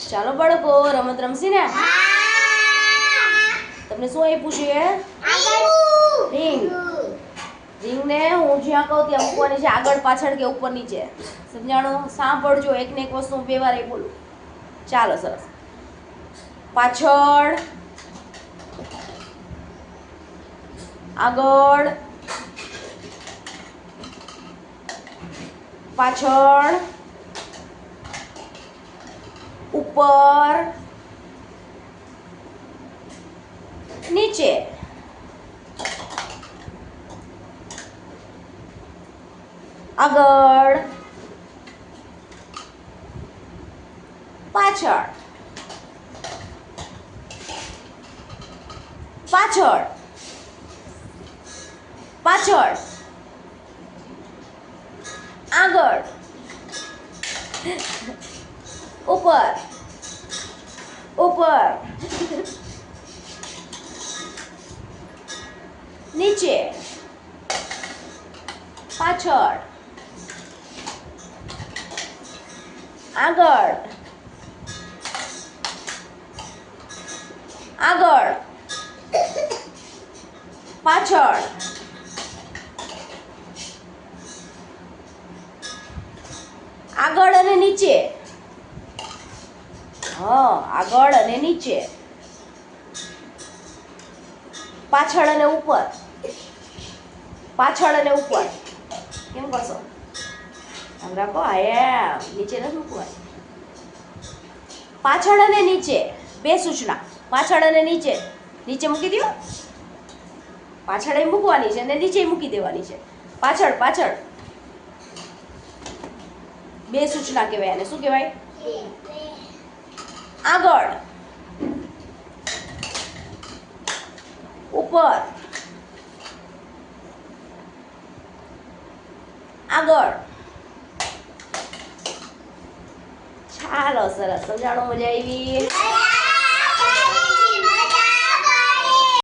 ચાલો બાળકો રમત રમશી ને તમને શું આપ્યું છે રિંગ રિંગને હું જ્યાં કહું ત્યાં મૂકવાની છે આગળ પાછળ કે ઉપર નીચે સમજાણું સાંભળજો એક ને એક વસ્તુ હું બે વાર બોલું ચાલો સરસ પાછળ આગળ પાછળ ઉપર નીચે આગળ પાછળ પાછળ પાછળ આગળ ઉપર ઉપર નીચે પાછળ આગળ આગળ પાછળ આગળ અને નીચે આગળ અને નીચે પાછળ અને ઉપર પાછળ અને ઉપર કેમ કરશો આમ રાખો આયા નીચે નથી મૂકવા પાછળ અને નીચે બે સૂચના પાછળ અને નીચે નીચે મૂકી દો પાછળ મૂકવાની છે અને નીચે મૂકી દેવાની છે પાછળ પાછળ બે સૂચના કહેવાય અને શું કહેવાય આગળ ઉપર આગળ ચાલો સરસ સમજાણો મજા આવી